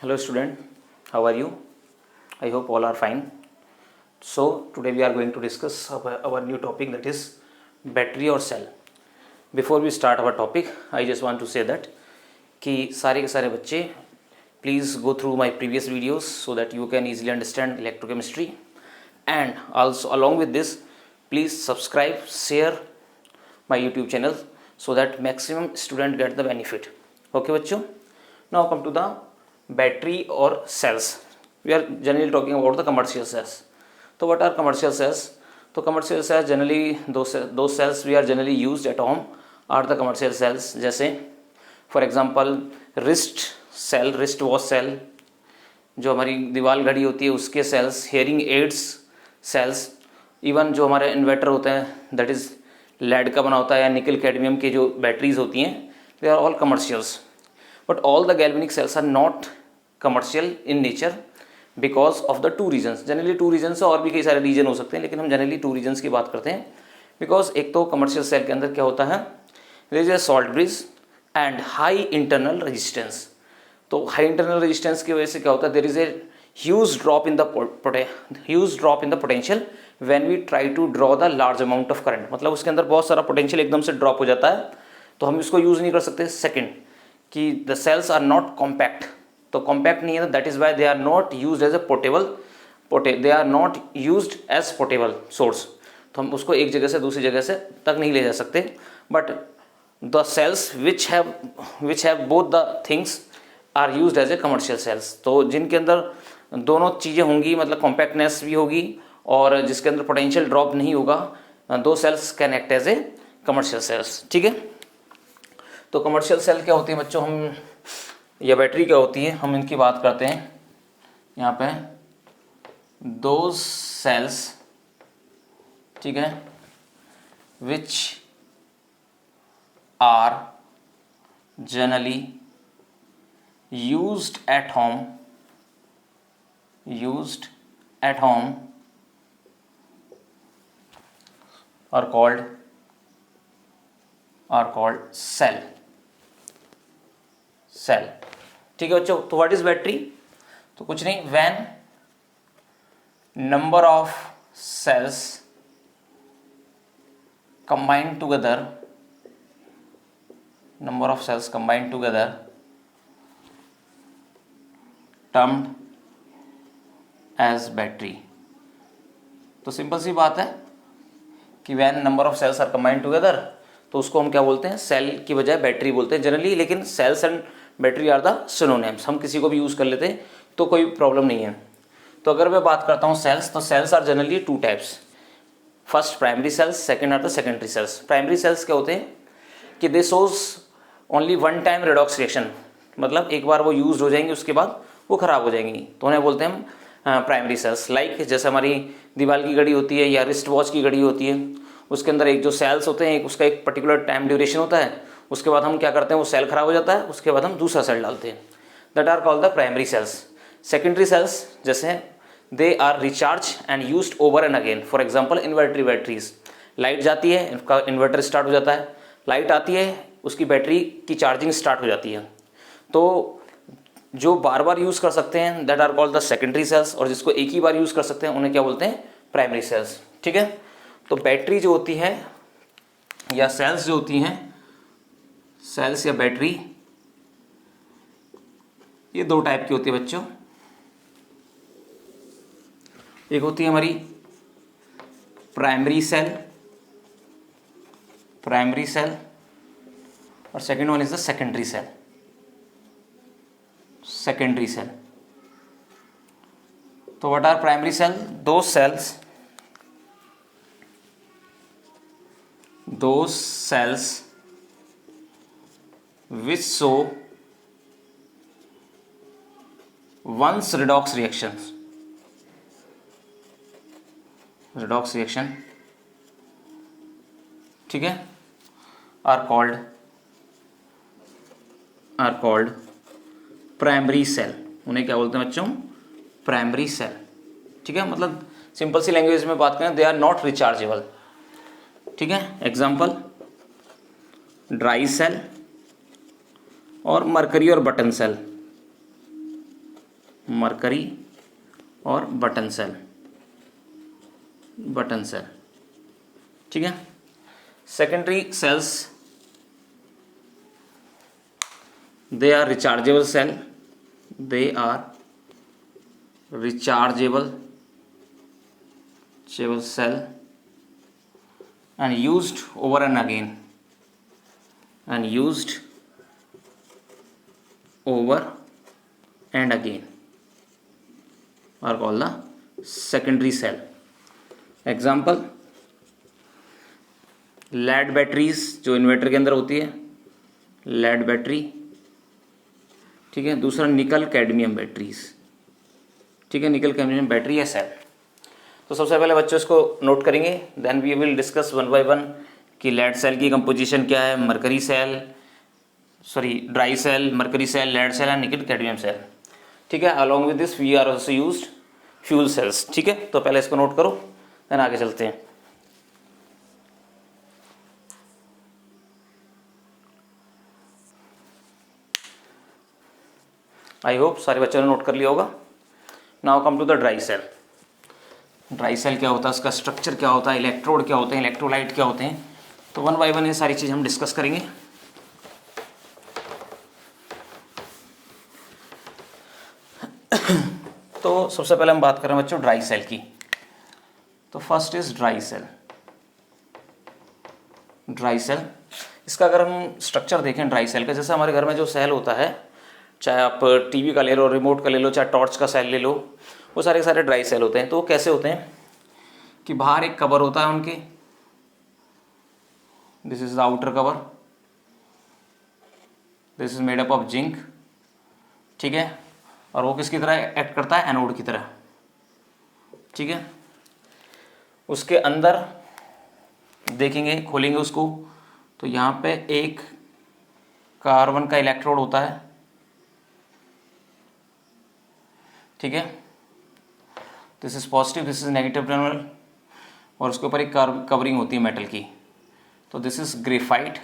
Hello student, how are you? I hope all are fine. So today we are going to discuss our new topic, that is battery or cell. Before we start our topic, I just want to say that कि सारे के सारे बच्चे please go through my previous videos so that you can easily understand electrochemistry, and also along with this please subscribe, share my YouTube channel so that maximum student get the benefit. Okay बच्चों, now come to the battery or cells. We are generally talking about the commercial cells. So what are commercial cells? So commercial cells generally those cells we are generally used at home are the commercial cells. जैसे for example wrist cell, wrist watch cell, जो हमारी दीवार घड़ी होती है उसके cells, hearing aids cells, even जो हमारे इन्वर्टर होते हैं दैट इज़ लेड का बना होता है या निकल कैडमियम की जो बैटरीज होती हैं, they are all commercials. But all the galvanic cells are not commercial in nature because of the two reasons. Generally two reasons, और भी कई सारे रीजन हो सकते हैं लेकिन हम जनरली टू रीजन्स की बात करते हैं. बिकॉज एक तो कमर्शियल सेल के अंदर क्या होता है, there is a salt bridge and high internal resistance. तो हाई इंटरनल रेजिस्टेंस की वजह से क्या होता है, there is a huge drop in the potential when we try to draw the large amount of current. मतलब उसके अंदर बहुत सारा पोटेंशियल एकदम से ड्रॉप हो जाता है तो हम इसको यूज़ नहीं कर सकते. सेकेंड कि the cells are not compact. तो कॉम्पैक्ट नहीं है, that is why they are not use as a they are not use as portable source. तो हम उसको एक जगह से दूसरी जगह से तक नहीं ले जा सकते. But the cells which have both the things are use as a commercial cells. तो जिनके अंदर दोनों चीज़ें होंगी, मतलब कॉम्पैक्टनेस भी होगी और जिसके अंदर पोटेंशियल ड्रॉप नहीं होगा, दो cells can act as a commercial cells. ठीक है, तो कमर्शियल सेल क्या होती है बच्चों, हम या बैटरी क्या होती है, हम इनकी बात करते हैं. यहाँ पे दो सेल्स, ठीक है, which are generally used at home are called cell. ठीक है बच्चों, तो व्हाट इज बैटरी? तो कुछ नहीं, when number of cells combined together termed as battery. तो सिंपल सी बात है कि when number of cells are combined together, तो उसको हम क्या बोलते हैं, सेल की बजाय बैटरी बोलते हैं जनरली. लेकिन cells and battery are the synonyms, हम किसी को भी यूज़ कर लेते हैं तो कोई प्रॉब्लम नहीं है. तो अगर मैं बात करता हूँ सेल्स, तो cells are generally two types. First primary cells, second are the secondary cells. Primary cells क्या होते हैं कि they shows only one time redox reaction, मतलब एक बार वो यूज हो जाएंगी उसके बाद वो खराब हो जाएंगी, तो उन्हें बोलते हैं हम प्राइमरी सेल्स. लाइक जैसे हमारी दीवार की घड़ी होती है या रिस्ट वॉच की घड़ी होती है, उसके अंदर एक जो सेल्स होते हैं, एक उसका एक पर्टिकुलर टाइम ड्यूरेशन होता है, उसके बाद हम क्या करते हैं, वो सेल खराब हो जाता है, उसके बाद हम दूसरा सेल डालते हैं, that are called the primary cells. Secondary cells जैसे they are recharge and used over and again. For example inverter batteries, light जाती है, इनका इन्वर्टर स्टार्ट हो जाता है, लाइट आती है, उसकी बैटरी की चार्जिंग स्टार्ट हो जाती है. तो जो बार बार यूज़ कर सकते हैं that are called the secondary cells, और जिसको एक ही बार यूज़ कर सकते हैं उन्हें क्या बोलते हैं, प्राइमरी सेल्स. ठीक है, तो बैटरी जो होती है या सेल्स जो होती हैं, सेल्स या बैटरी, ये दो टाइप की होती है बच्चों. एक होती है हमारी प्राइमरी सेल और second one is the secondary cell. तो व्हाट आर प्राइमरी सेल? दो cells which show once redox reaction, ठीक है, are called प्राइमरी सेल. उन्हें क्या बोलते हैं बच्चों, प्राइमरी सेल. ठीक है, मतलब सिंपल सी लैंग्वेज में बात करें, दे आर नॉट रिचार्जेबल. ठीक है, एग्जांपल ड्राई सेल और मरकरी और बटन सेल. मरकरी और बटन सेल, ठीक है। Secondary cells, they are rechargeable cell, cell and used over and again, are called the secondary cell. Example, lead batteries जो inverter के अंदर होती है, लेड बैटरी, ठीक है। दूसरा निकल कैडमियम बैटरीज, ठीक है, निकल कैडमियम बैटरी या सेल। तो सबसे पहले बच्चों इसको नोट करेंगे, then we will discuss one by one कि लेड सेल की कंपोजिशन क्या है, dry cell, mercury cell, lead cell and nickel cadmium cell, ठीक है। Along with this we are also used fuel cells, ठीक है। तो पहले इसको नोट करो, देन आगे चलते हैं। आई होप सारे बच्चों ने नोट कर लिया होगा। Now come to the dry cell. Dry cell क्या होता है, उसका स्ट्रक्चर क्या होता है, इलेक्ट्रोड क्या होते हैं, इलेक्ट्रोलाइट क्या होते हैं, तो वन बाय वन ये सारी चीज़ हम डिस्कस करेंगे। तो सबसे पहले हम बात करें बच्चों ड्राई सेल की। तो फर्स्ट इज ड्राई सेल। इसका अगर हम स्ट्रक्चर देखें ड्राई सेल का, जैसे हमारे घर में जो सेल होता है, चाहे आप टीवी का ले लो, रिमोट का ले लो, चाहे टॉर्च का सेल ले लो, वो सारे सारे ड्राई सेल होते हैं। तो वो कैसे होते हैं कि बाहर एक कवर होता है उनके, this is the outer cover, this is made up of zinc, ठीक है। और वो किसकी तरह एक्ट करता है, एनोड की तरह, ठीक है। उसके अंदर देखेंगे, खोलेंगे उसको, तो यहाँ पे एक कार्बन का इलेक्ट्रोड होता है, ठीक है। This is positive, this is negative terminal, और उसके ऊपर एक कवरिंग होती है मेटल की, तो दिस इज ग्रेफाइट,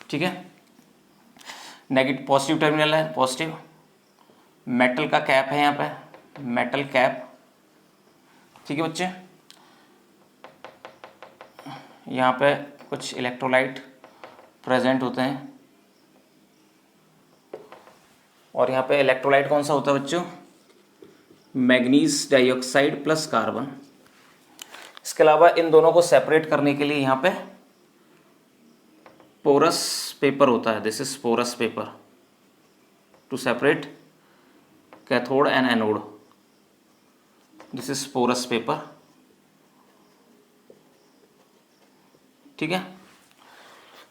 ठीक है। नेगेटिव पॉजिटिव टर्मिनल है, पॉजिटिव, मेटल का कैप है यहाँ पे, मेटल कैप, ठीक है बच्चे। यहाँ पे कुछ इलेक्ट्रोलाइट प्रेजेंट होते हैं, और यहाँ पे इलेक्ट्रोलाइट कौन सा होता है बच्चों, मैग्नीज डाइऑक्साइड प्लस कार्बन। इसके अलावा इन दोनों को सेपरेट करने के लिए यहाँ पे पोरस पेपर होता है, this is porous paper to separate cathode and anode, this is porous paper, ठीक है।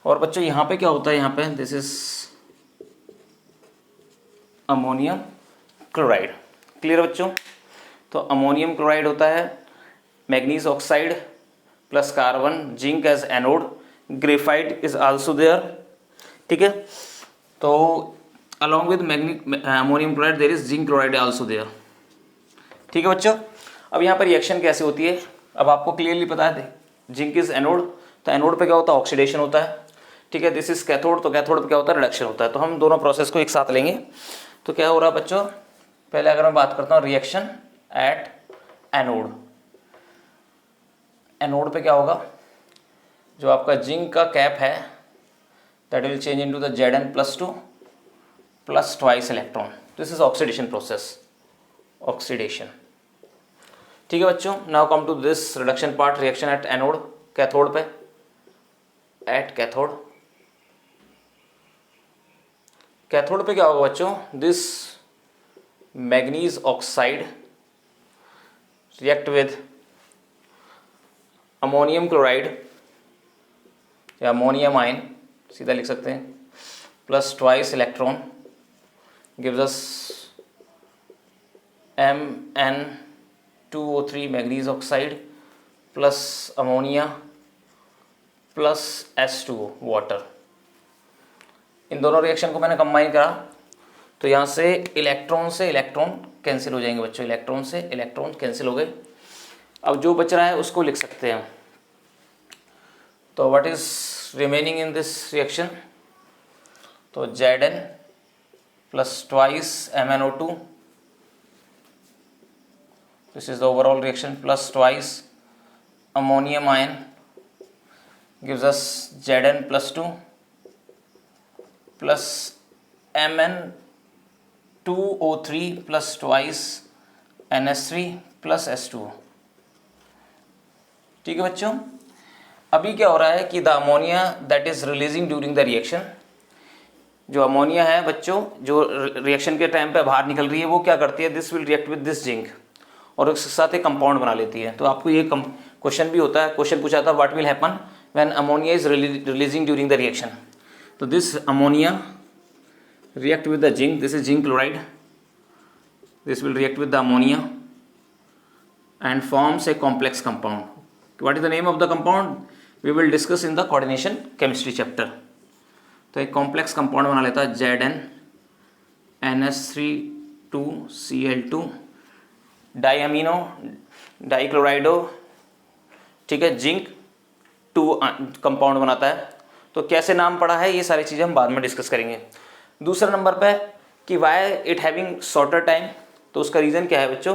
और बच्चों यहाँ पे क्या होता है, यहाँ पे this is ammonium chloride, clear बच्चों। तो अमोनियम क्लोराइड होता है, manganese oxide plus carbon, zinc as anode, graphite is also there, ठीक है। तो along with ammonium chloride there is zinc chloride also there, ठीक है बच्चों। अब यहाँ पर रिएक्शन कैसे होती है, अब आपको क्लियरली पता है, जिंक इज एनोड, तो एनोड पे क्या होता है, ऑक्सीडेशन होता है, ठीक है। दिस इज कैथोड, तो कैथोड पे क्या होता है, रिडक्शन होता है। तो हम दोनों प्रोसेस को एक साथ लेंगे। तो क्या हो रहा है बच्चों, पहले अगर मैं बात करता हूँ रिएक्शन एट एनोड, एनोड पे क्या होगा, जो आपका जिंक का कैप है that will change into the Zn+2 plus twice electron, this is oxidation process, oxidation, ठीक है बच्चों। Now come to this reduction part, reaction at anode, cathode पे, एट कैथोड पे क्या होगा बच्चों, this manganese oxide react with ammonium chloride या ammonium ion, सीधा लिख सकते हैं, plus twice electron gives us Mn2O3 manganese oxide plus ammonia plus H2O water. इन दोनों रिएक्शन को मैंने कंबाइन करा, तो यहाँ से इलेक्ट्रॉन कैंसिल हो जाएंगे बच्चों, इलेक्ट्रॉन से इलेक्ट्रॉन कैंसिल हो गए। अब जो बच रहा है उसको लिख सकते हैं। तो what is remaining in this reaction, तो Zn plus twice MnO2. This is the overall reaction, plus twice ammonium ion gives us Zn plus 2 plus Mn2O3 plus twice NH3 plus H2O. ठीक है बच्चों, अभी क्या हो रहा है कि the ammonia that is releasing during the reaction, जो अमोनिया है बच्चों जो रिएक्शन के टाइम पे बाहर निकल रही है वो क्या करती है, this will react with this zinc और उसके साथ एक कंपाउंड बना लेती है। तो आपको ये क्वेश्चन भी होता है, क्वेश्चन पूछा था what will happen when ammonia is releasing during the reaction. तो this ammonia react with the zinc, this is zinc chloride, this will react with the ammonia and forms a complex compound. What is the name of the compound? We will discuss in the coordination chemistry chapter. तो एक complex compound बना लेता है Zn NH3 2Cl2 डाइअमीनो डाइक्लोराइडो, ठीक है, zinc 2 compound बनाता है। तो कैसे नाम पड़ा है ये सारी चीज़ें हम बाद में डिस्कस करेंगे। दूसरा नंबर पे कि why it having shorter time, तो उसका रीज़न क्या है बच्चों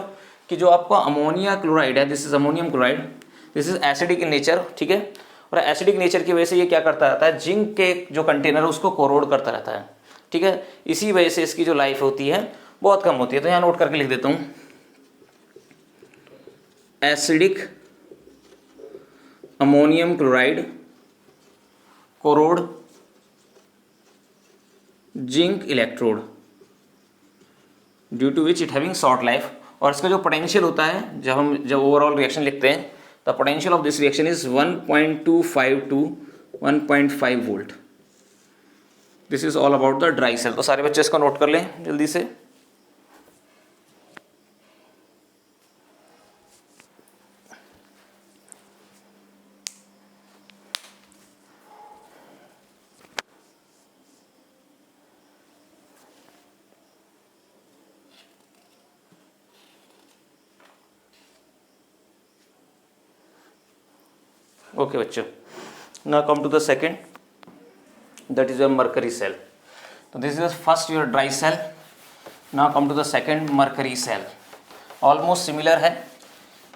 कि जो आपको अमोनिया क्लोराइड है, this is ammonium chloride, this is acidic in nature, ठीक है, और एसिडिक नेचर की वजह से ये क्या करता रहता है, जिंक के जो कंटेनर है उसको कोरोड करता रहता है, ठीक है, इसी वजह से इसकी जो लाइफ होती है बहुत कम होती है। तो यहाँ नोट करके लिख देता हूँ, acidic ammonium chloride corrode zinc electrode due to which it having short life. और इसका जो पोटेंशियल होता है जब ओवरऑल रिएक्शन लिखते हैं, the potential of this reaction is 1.25 to 1.5 volt. This is all about the dry cell. तो सारे बच्चे इसको नोट कर लें जल्दी से। ओके बच्चों, now come to the second, that is your mercury cell. So this is first your dry cell. Now come to the second mercury cell. Almost similar है,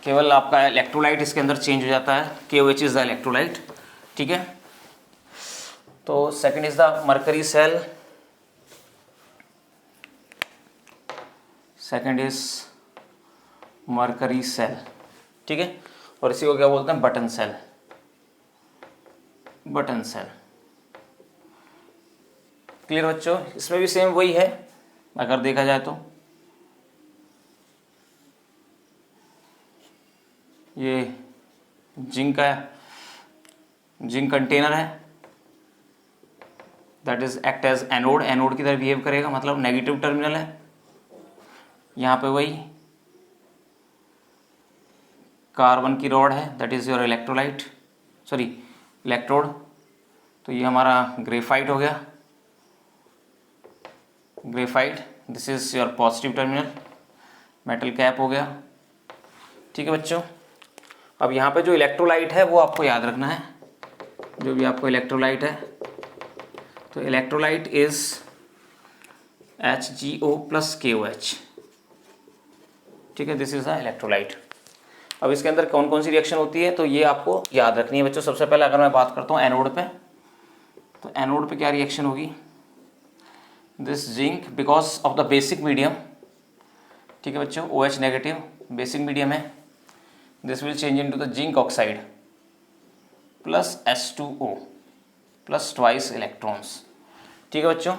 केवल आपका इलेक्ट्रोलाइट इसके अंदर चेंज हो जाता है, KOH इज द इलेक्ट्रोलाइट, ठीक है। तो second is the mercury cell, second is mercury cell, ठीक है, और इसी को क्या बोलते हैं, button cell, button cell. Clear बच्चों, इसमें भी सेम वही है अगर देखा जाए तो। ये जिंक का जिंक कंटेनर है, that is act as anode, anode की तरह बिहेव करेगा, मतलब नेगेटिव टर्मिनल है। यहाँ पे वही कार्बन की रॉड है, that is your electrolyte, sorry electrode. तो ये हमारा ग्रेफाइट हो गया, graphite, this is your positive terminal, metal cap हो गया, ठीक है बच्चों। अब यहाँ पे जो इलेक्ट्रोलाइट है वो आपको याद रखना है, जो भी आपको इलेक्ट्रोलाइट है, तो electrolyte is HgO plus KOH, ठीक है, दिस इज द इलेक्ट्रोलाइट। अब इसके अंदर कौन कौन सी रिएक्शन होती है तो ये आपको याद रखनी है बच्चों। सबसे पहले अगर मैं बात करता हूँ एनोड पे, तो एनोड पे क्या रिएक्शन होगी, this zinc because of the basic medium, ठीक है बच्चों, OH नेगेटिव बेसिक मीडियम है, this will change into the zinc oxide plus H2O plus twice electrons, ठीक है बच्चों,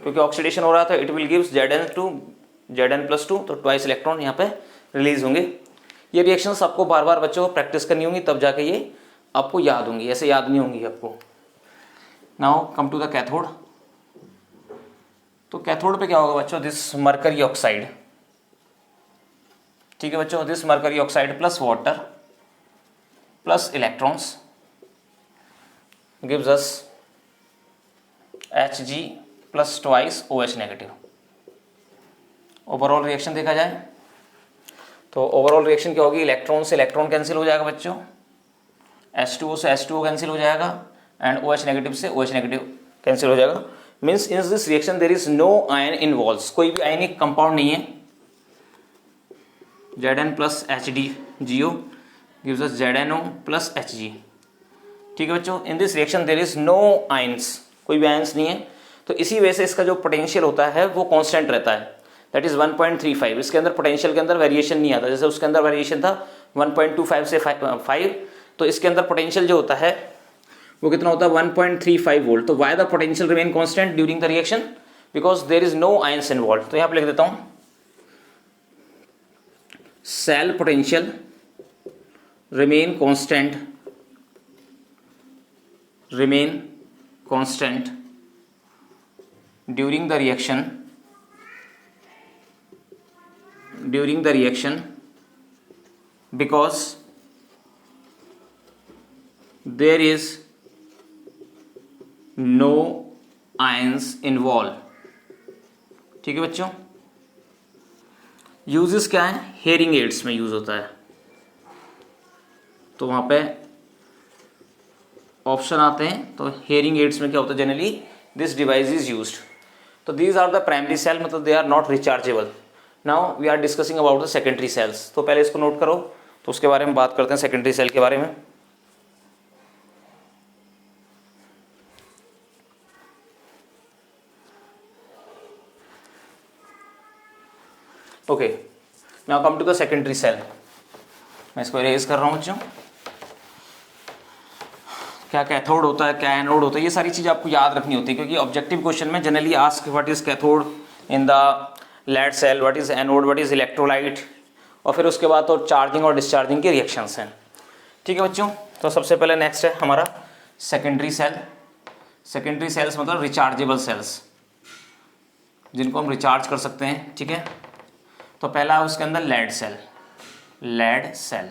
क्योंकि ऑक्सीडेशन हो रहा था, it will gives Zn plus 2, तो ट्वाइस इलेक्ट्रॉन यहाँ पे रिलीज होंगे। ये रिएक्शंस आपको बार बार बच्चों को प्रैक्टिस करनी होंगी, तब जाके ये आपको याद होंगी, ऐसे याद नहीं होंगी आपको। Now come to the cathode. तो कैथोड पे क्या होगा बच्चों, दिस मरकरी ऑक्साइड, ठीक है बच्चों, this mercury oxide plus water plus electrons gives us Hg plus twice OH negative. Overall reaction देखा जाए तो ओवरऑल रिएक्शन क्या होगी, इलेक्ट्रॉन से इलेक्ट्रॉन कैंसिल हो जाएगा बच्चों, H2O से H2O कैंसिल हो जाएगा, एंड OH नेगेटिव से OH नेगेटिव कैंसिल हो जाएगा। Means in this reaction there is no ion involves, कोई भी आयनिक कंपाउंड नहीं है। Zn plus HdGO gives us ZnO plus Hg। ठीक है बच्चों, in this reaction there is no ions, कोई भी आयंस नहीं है, तो इसी वजह से इसका जो पोटेंशियल होता है वो कांस्टेंट रहता है, दैट इज 1.35। इसके अंदर पोटेंशियल के अंदर वेरिएशन नहीं आता, जैसे उसके अंदर वेरिएशन था 1.25 से 5, तो इसके अंदर पोटेंशियल जो होता है वो कितना होता है 1.35 वोल्ट। तो why the potential remain constant during the reaction, because there is no ions involve. तो यहाँ पे लिख देता हूँ cell potential remain constant during the reaction because there is no ions involved। ठीक है बच्चों, यूजेस क्या है, हेयरिंग एड्स में यूज होता है, तो वहां पे ऑप्शन आते हैं, तो हेयरिंग एड्स में क्या होता है, generally this device is used. तो these are the primary cell, मतलब they are not rechargeable. Now we are discussing about the secondary cells. तो पहले इसको नोट करो, तो उसके बारे में बात करते हैं, सेकेंडरी सेल के बारे में। Okay, now come to the secondary cell. मैं इसको इरेज कर रहा हूँ बच्चों। क्या कैथोड होता है, क्या एनोड होता है, ये सारी चीज़ आपको याद रखनी होती है, क्योंकि ऑब्जेक्टिव क्वेश्चन में generally ask what is cathode in the lead cell, what is anode, what is electrolyte, और फिर उसके बाद तो चार्जिंग और डिस्चार्जिंग के रिएक्शंस हैं। ठीक है बच्चों, तो सबसे पहले नेक्स्ट है हमारा सेकेंडरी सेल। सेकेंडरी सेल्स मतलब रिचार्जेबल सेल्स, जिनको हम रिचार्ज कर सकते हैं। ठीक है, तो पहला है उसके अंदर लेड सेल। लेड सेल,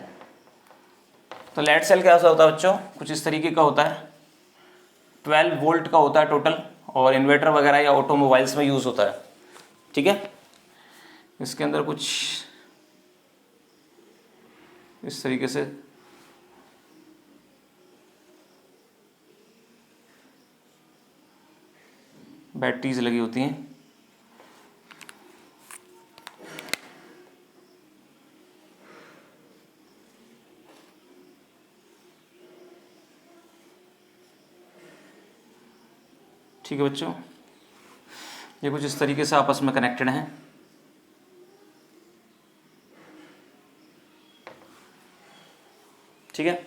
तो लेड सेल कैसा होता है बच्चों, कुछ इस तरीके का होता है, 12 वोल्ट का होता है टोटल, और इन्वर्टर वगैरह या ऑटोमोबाइल्स में यूज होता है। ठीक है, इसके अंदर कुछ इस तरीके से बैटरीज लगी होती हैं। ठीक है बच्चों, ये कुछ इस तरीके से आपस में कनेक्टेड हैं। ठीक है,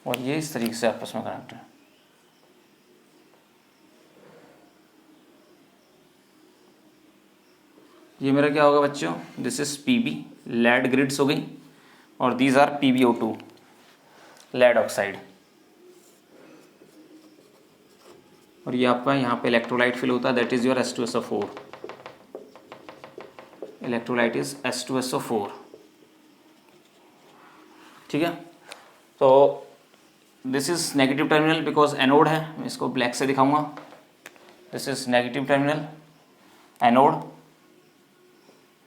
और ये इस तरीके से आपस में कनेक्टेड है। ये मेरा क्या होगा बच्चों, this is PB, lead grids हो गई, और these are PbO2, lead oxide. और ये आपका यहाँ पे इलेक्ट्रोलाइट फिल होता है, that is your H2SO4। Electrolyte is H2SO4। ठीक है, तो this is negative terminal because anode है, मैं इसको ब्लैक से दिखाऊंगा। This is negative terminal, anode,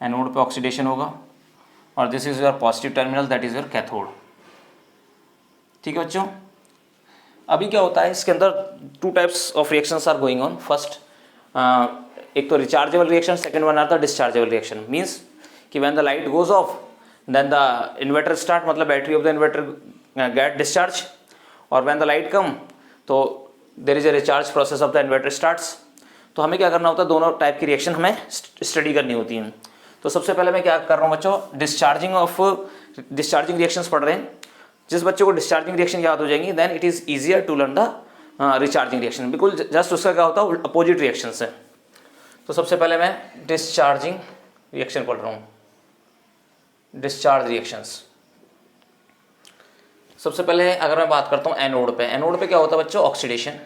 anode पे ऑक्सीडेशन होगा, और this is your positive terminal, that is your cathode. ठीक है बच्चों, अभी क्या होता है इसके अंदर, 2 types of reactions are going on. First, एक तो rechargeable reaction, second one are the dischargeable reaction. Means कि when the light goes off then the inverter start, मतलब battery of the inverter get discharge, और when the light come तो there is a recharge process of the inverter starts. तो हमें क्या करना होता है, दोनों टाइप की रिएक्शन हमें स्टडी करनी होती हैं। तो सबसे पहले मैं क्या कर रहा हूँ बच्चों, डिस्चार्जिंग रिएक्शंस पढ़ रहे हैं। जिस बच्चे को डिस्चार्जिंग रिएक्शन याद हो जाएंगी, then it is easier to learn the recharging reaction. बिल्कुल जस्ट उसका क्या होता है, अपोजिट रिएक्शन है। तो सबसे पहले मैं डिस्चार्जिंग रिएक्शन पढ़ रहा हूँ, डिस्चार्ज रिएक्शंस। सबसे पहले अगर मैं बात करता हूँ एनोड पे, एनोड पे क्या होता है बच्चों, ऑक्सीडेशन।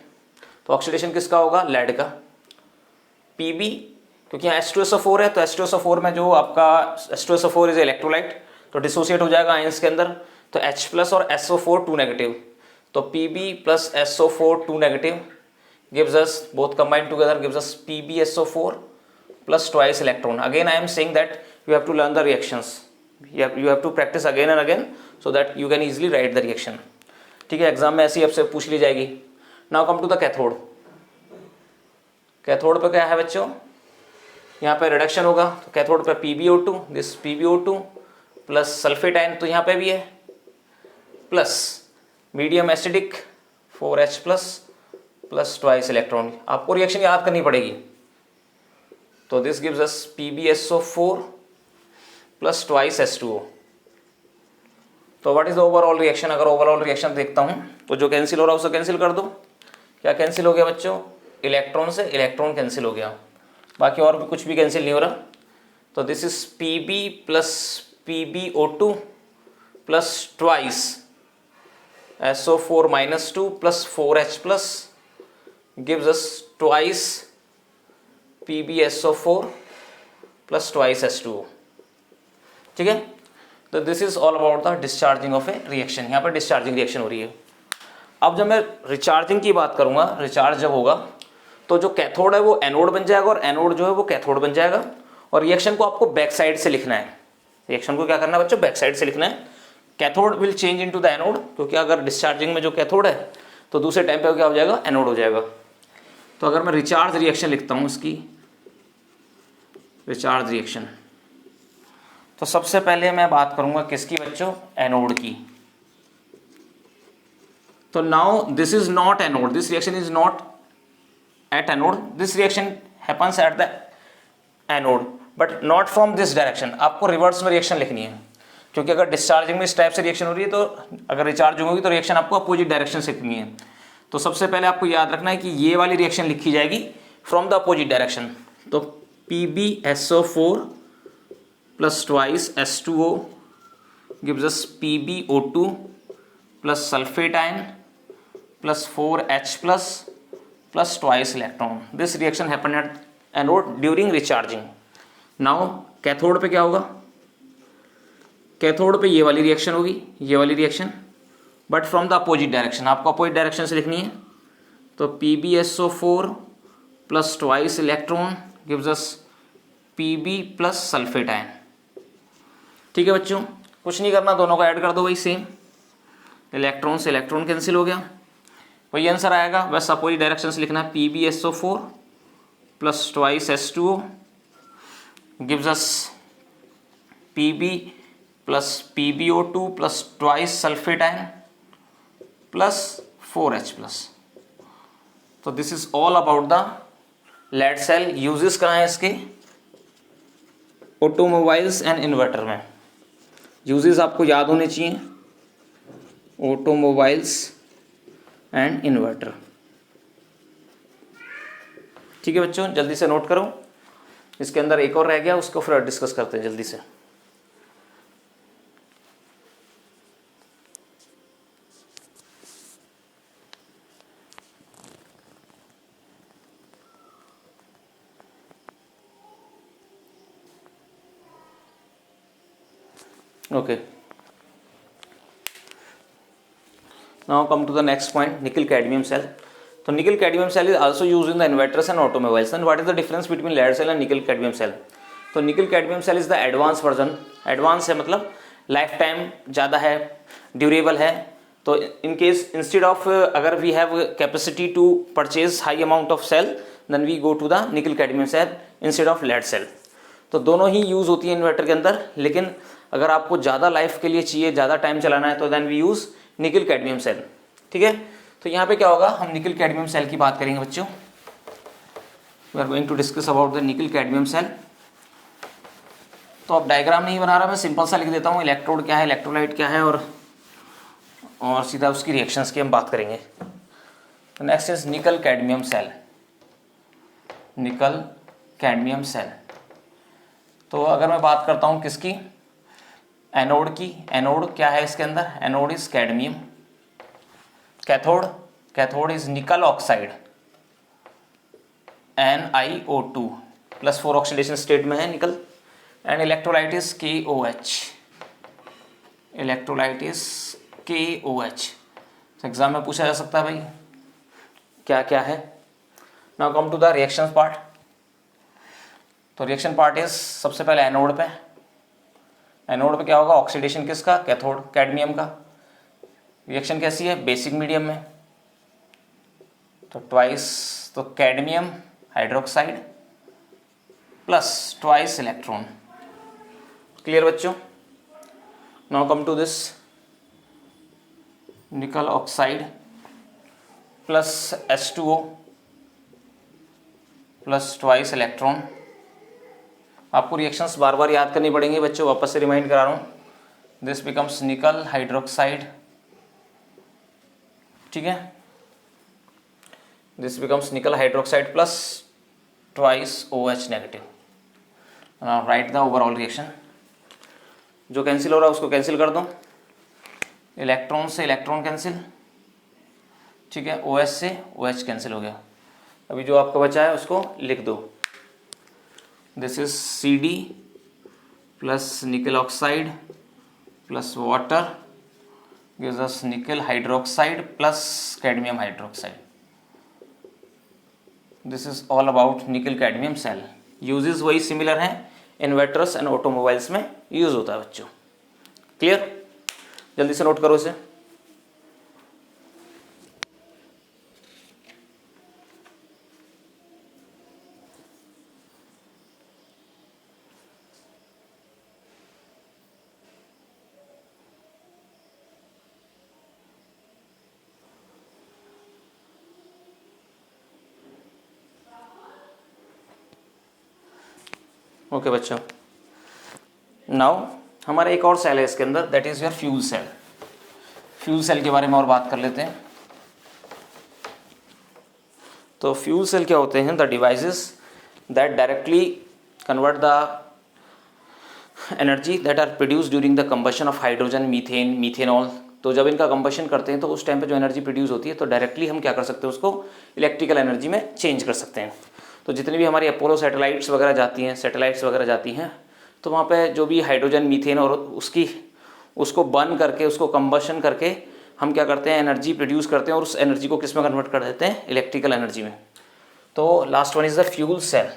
तो ऑक्सीडेशन किसका होगा, लेड का। पीबी, क्योंकि यहाँ H2SO4 है, तो H2SO4 में जो आपका H2SO4 इज इलेक्ट्रोलाइट, तो डिसोसिएट हो जाएगा आयंस के अंदर, तो H प्लस और SO4 2 नेगेटिव, तो Pb plus SO4 2 negative gives us, both combined together gives us PbSO4 plus twice electron. Again I am saying that you have to learn the reactions, you have to practice again and again so that you can easily write the reaction. ठीक है, exam में ऐसी आपसे पूछ ली जाएगी। Now come to the cathode. Cathode पे क्या है बच्चों, यहाँ पे रिडक्शन होगा तो कैथोड पे PbO2, this PbO2 plus sulphate ion तो यहाँ पे भी है, plus medium acidic 4H plus twice electron. आपको रिएक्शन याद करनी पड़ेगी। तो this gives us PbSO4 plus twice H2O। तो what is the overall reaction? अगर ओवरऑल रिएक्शन देखता हूं तो जो कैंसिल हो रहा है उसे कैंसिल कर दो। क्या कैंसिल हो गया बच्चों? इलेक्ट्रॉन से इलेक्ट्रॉन कैंसिल हो गया, बाकी और भी कुछ भी कैंसिल नहीं हो रहा। तो this is Pb plus PbO2 plus twice SO4 minus 2 plus 4H plus gives us twice PbSO4 plus twice H2O। ठीक है, तो this is all about the discharging of A reaction. यहाँ पर डिस्चार्जिंग रिएक्शन हो रही है। अब जब मैं रिचार्जिंग की बात करूंगा, रिचार्ज जब होगा तो जो कैथोड है वो एनोड बन जाएगा और एनोड जो है वो कैथोड बन जाएगा। और रिएक्शन को आपको बैक साइड से लिखना है। रिएक्शन को क्या करना है बच्चों? बैक साइड से लिखना है। Cathode will change into the anode, क्योंकि अगर डिस्चार्जिंग में जो कैथोड है तो दूसरे टाइम पे क्या हो जाएगा? एनोड हो जाएगा। तो अगर मैं रिचार्ज रिएक्शन लिखता हूं, इसकी रिचार्ज रिएक्शन, तो सबसे पहले मैं बात करूंगा किसकी बच्चों? एनोड की। तो now this is not anode, this reaction is not at anode, this reaction happens at the anode but not from this direction. आपको रिवर्स में रिएक्शन लिखनी है, क्योंकि अगर डिस्चार्जिंग में इस टाइप से रिएक्शन हो रही है तो अगर रिचार्ज होगी तो रिएक्शन आपको अपोजिट डायरेक्शन से लिखनी है। तो सबसे पहले आपको याद रखना है कि ये वाली रिएक्शन लिखी जाएगी फ्रॉम द अपोजिट डायरेक्शन। तो PbSO4 plus twice H2O gives us PbO2 plus sulphate ion plus 4H plus twice electron. This reaction happen at anode during recharging. Now cathode पे क्या होगा? कैथोड पे ये वाली रिएक्शन होगी, ये वाली reaction, but from the opposite direction. आपको अपोजिट डायरेक्शन से लिखनी है। तो PbSO4 plus twice electron gives us Pb plus sulphate ion. ठीक है बच्चों, कुछ नहीं करना, दोनों को ऐड कर दो भाई सेम। इलेक्ट्रॉन से इलेक्ट्रॉन कैंसिल हो गया, वही आंसर आएगा। बस अपोजिट डायरेक्शन से लिखना है। PbSO4 plus twice H2O gives us Pb plus PbO2 plus twice sulphate ion plus 4H plus. तो this is all about the lead cell. Uses कहाँ है इसके? ऑटोमोबाइल्स एंड इन्वर्टर में। यूजेस आपको याद होने चाहिए, ऑटोमोबाइल्स एंड इन्वर्टर। ठीक है बच्चों, जल्दी से नोट करो। इसके अंदर एक और रह गया, उसको फिर डिस्कस करते हैं जल्दी से। Okay, now come to the next point, nickel cadmium cell. So nickel cadmium cell is also used in the inverters and automobiles. And what is the difference between lead cell and nickel cadmium cell? तो nickel cadmium cell is the advanced version. Advanced है मतलब life time ज़्यादा है, durable है। तो in case instead of अगर we have capacity to purchase high amount of cell, then we go to the nickel cadmium cell instead of lead cell. तो दोनों ही use होती है इन्वर्टर के अंदर, लेकिन अगर आपको ज़्यादा लाइफ के लिए चाहिए, ज़्यादा टाइम चलाना है, तो then we use nickel cadmium cell. ठीक है, तो यहाँ पे क्या होगा, हम निकल कैडमियम सेल की बात करेंगे बच्चों। We are going to discuss about the nickel cadmium cell. तो अब डायग्राम नहीं बना रहा, मैं सिंपल सा लिख देता हूँ इलेक्ट्रोड क्या है, इलेक्ट्रोलाइट क्या है, और सीधा उसकी रिएक्शंस की हम बात करेंगे। Next is nickel cadmium cell. Nickel cadmium cell, तो अगर मैं बात करता हूँ किसकी, एनोड की। एनोड क्या है इसके अंदर? Anode is cadmium. Cathode, cathode is nickel oxide NiO2 plus 4 oxidation state में है nickel. And electrolyte is KOH। Electrolyte is KOH। तो एग्जाम में पूछा जा सकता है भाई क्या क्या है। Now come to the reaction part. तो रिएक्शन पार्ट इज सबसे पहले एनोड पे। एनोड पे क्या होगा, ऑक्सीडेशन किसका, कैथोड कैडमियम का। रिएक्शन कैसी है, बेसिक मीडियम में। तो ट्वाइस, तो cadmium hydroxide plus twice electron. Clear बच्चों? नाउ कम टू दिस निकल oxide plus H2O plus twice electron. आपको रिएक्शंस बार बार याद करनी पड़ेंगी बच्चों, वापस से रिमाइंड करा रहा हूँ। दिस बिकम्स निकल हाइड्रोक्साइड, ठीक है, दिस बिकम्स निकल hydroxide plus twice OH negative. Right the overall reaction. जो कैंसिल हो रहा है उसको कैंसिल कर दो, इलेक्ट्रॉन से इलेक्ट्रॉन कैंसिल, ठीक है, OH से OH कैंसिल हो गया। अभी जो आपका बचा है उसको लिख दो, दिस इज CD प्लस निकल oxide plus water gives us nickel hydroxide plus cadmium hydroxide. This is all about nickel cadmium cell. Uses वही सिमिलर हैं, इन्वर्टर्स एंड ऑटोमोबाइल्स में यूज होता है बच्चों। क्लियर? जल्दी से नोट करो इसे। ओके बच्चों, नाउ हमारा एक और सेल है इसके अंदर, that is your fuel cell. Fuel cell के बारे में और बात कर लेते हैं। तो फ्यूल सेल क्या होते हैं? The devices that directly convert the energy that are produce during the combustion of hydrogen, methane, methanol. तो जब इनका कंबशन करते हैं तो उस टाइम पे जो एनर्जी प्रोड्यूस होती है तो डायरेक्टली हम क्या कर सकते हैं, उसको इलेक्ट्रिकल एनर्जी में चेंज कर सकते हैं। तो जितनी भी हमारी अपोलो सैटेलाइट्स वगैरह जाती हैं तो वहाँ पे जो भी हाइड्रोजन, मीथेन और उसको बर्न करके, उसको कंबशन करके हम क्या करते हैं, एनर्जी प्रोड्यूस करते हैं और उस एनर्जी को किस में कन्वर्ट कर देते हैं, इलेक्ट्रिकल एनर्जी में। तो last one is the fuel cell.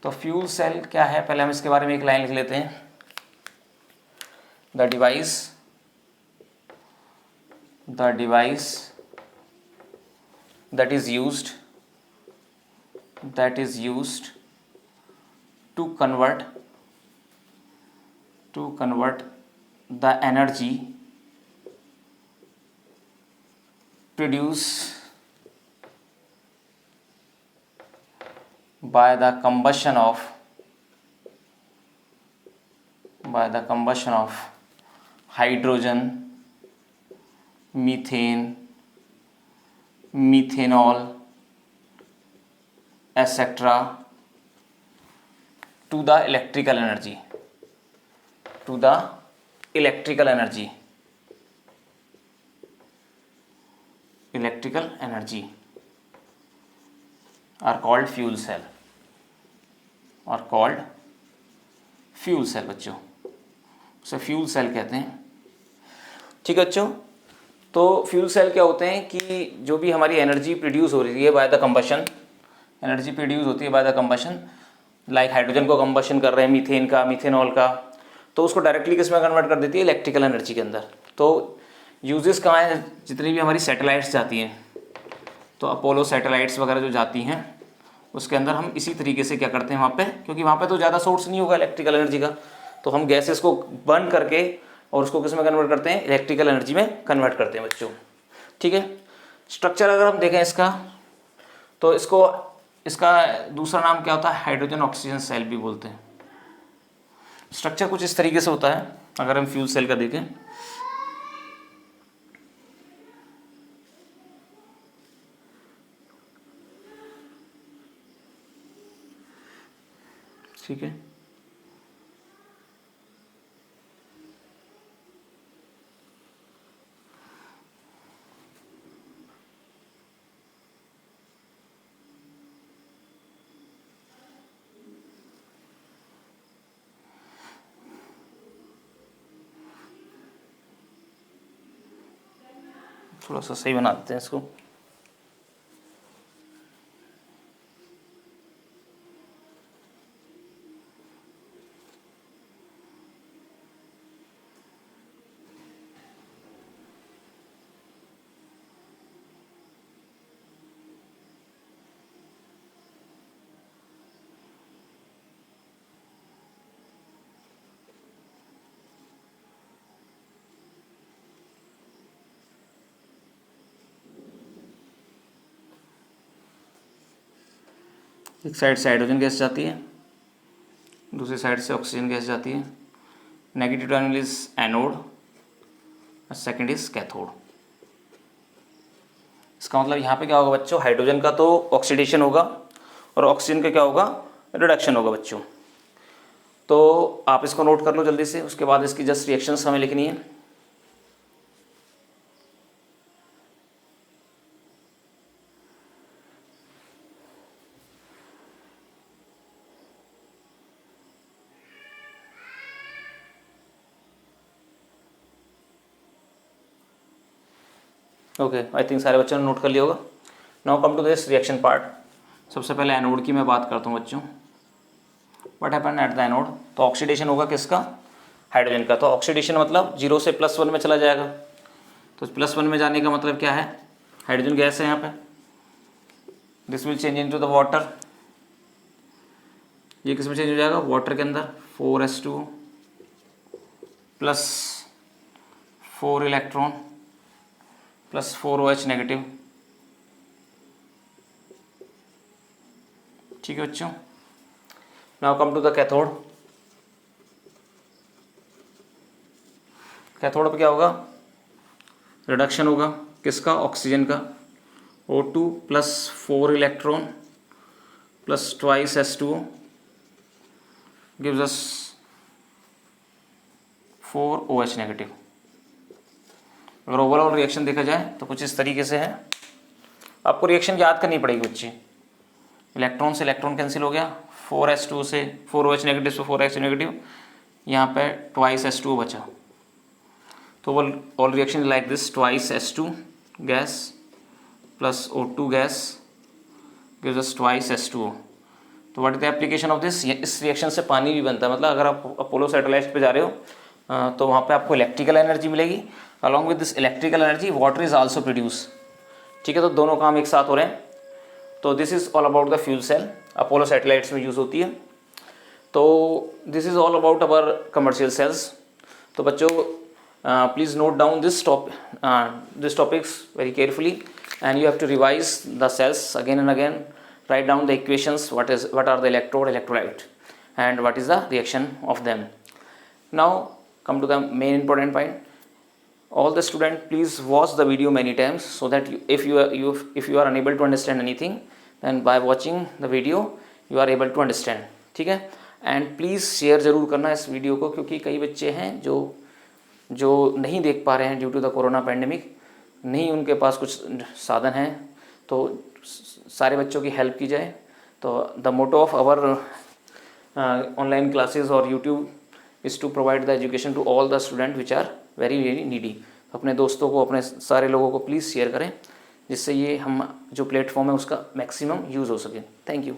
तो फ्यूल सेल क्या है, पहले हम इसके बारे में एक लाइन लिख लेते हैं। The device that is used to convert the energy produced by the combustion of hydrogen, methane, methanol, etc. to the electrical energy are called fuel cell बच्चों, उसे फ्यूल सेल कहते हैं। ठीक है बच्चों, तो फ्यूल सेल क्या होते हैं कि जो भी हमारी एनर्जी प्रोड्यूस हो रही है by the combustion, like hydrogen को कंबशन कर रहे हैं, मीथेन का, मीथेनॉल का, तो उसको डायरेक्टली किस में कन्वर्ट कर देती है, इलेक्ट्रिकल एनर्जी के अंदर। तो यूजेस कहाँ हैं, जितनी भी हमारी सैटेलाइट्स जाती हैं, तो अपोलो सैटेलाइट्स वगैरह जो जाती हैं उसके अंदर हम इसी तरीके से क्या करते हैं वहाँ पे, क्योंकि वहाँ पे तो ज़्यादा सोर्स नहीं होगा इलेक्ट्रिकल एनर्जी का, तो हम गैसेस को बर्न करके और उसको किस में कन्वर्ट करते हैं, इलेक्ट्रिकल एनर्जी में कन्वर्ट करते हैं बच्चों। ठीक है, स्ट्रक्चर अगर हम देखें इसका, तो इसका दूसरा नाम क्या होता है, हाइड्रोजन ऑक्सीजन सेल भी बोलते हैं। स्ट्रक्चर कुछ इस तरीके से होता है अगर हम फ्यूल सेल का देखें। ठीक है, थोड़ा सा सही बना देते हैं इसको। एक साइड से हाइड्रोजन गैस जाती है, दूसरी साइड से ऑक्सीजन गैस जाती है। Negative terminal is anode, second is cathode. इसका मतलब यहाँ पे क्या होगा बच्चों, हाइड्रोजन का तो ऑक्सीडेशन होगा और ऑक्सीजन का क्या होगा, रिडक्शन होगा बच्चों। तो आप इसको नोट कर लो जल्दी से, उसके बाद इसकी जस्ट रिएक्शंस हमें लिखनी है। ओके, आई थिंक सारे बच्चों ने नोट कर लिया होगा। Now come to this reaction part. सबसे पहले एनोड की मैं बात करता हूँ बच्चों। What happen at the anode, तो ऑक्सीडेशन होगा किसका, हाइड्रोजन का। तो ऑक्सीडेशन मतलब 0 से +1 में चला जाएगा। तो +1 में जाने का मतलब क्या है, हाइड्रोजन गैस है यहाँ पे, this will change into the water. ये किस में चेंज हो जाएगा, वाटर के अंदर। 4s2 plus 4 electron plus 4OH negative. ठीक है बच्चों। Now come to the cathode. Cathode पे क्या होगा, रिडक्शन होगा किसका, ऑक्सीजन का। O2 plus 4 electron plus twice S2 gives us 4OH negative. अगर ओवरऑल रिएक्शन देखा जाए तो कुछ इस तरीके से है। आपको रिएक्शन याद करनी पड़ेगी बच्चे। इलेक्ट्रॉन से इलेक्ट्रॉन कैंसिल हो गया, 4s2 से 4OH नेगेटिव से 4H नेगेटिव, यहाँ पे ट्वाइस S2 बचा। तो all reaction like this, twice S2 gas plus O2 gas gives us twice H2O। तो what is the application of this, इस रिएक्शन से पानी भी बनता है। मतलब अगर आप अपोलो सैटेलाइट पे जा रहे हो तो वहाँ पे आपको इलेक्ट्रिकल एनर्जी मिलेगी, along with this electrical energy water is also produce. ठीक है, तो दोनों काम एक साथ हो रहे हैं। तो this is all about the fuel cell, Apollo satellites में यूज़ होती है। तो this is all about our commercial cells. तो बच्चों please note down this topics very carefully and you have to revise the cells again and again. Write down the equations, what are the electrode, electrolyte, and what is the reaction of them. Now come to the main important point. All the student please watch the video many times so that if you are unable to understand anything, then by watching the video you are able to understand. ठीक है, and please share ज़रूर करना इस video को, क्योंकि कई बच्चे हैं जो नहीं देख पा रहे हैं due to the corona pandemic, नहीं उनके पास कुछ साधन हैं। तो सारे बच्चों की हेल्प की जाए। तो the motto of our online classes और YouTube is to provide the education to all the student which are very very needy. अपने दोस्तों को, अपने सारे लोगों को प्लीज़ शेयर करें, जिससे ये हम जो प्लेटफॉर्म है उसका मैक्सिमम यूज़ हो सके। Thank you.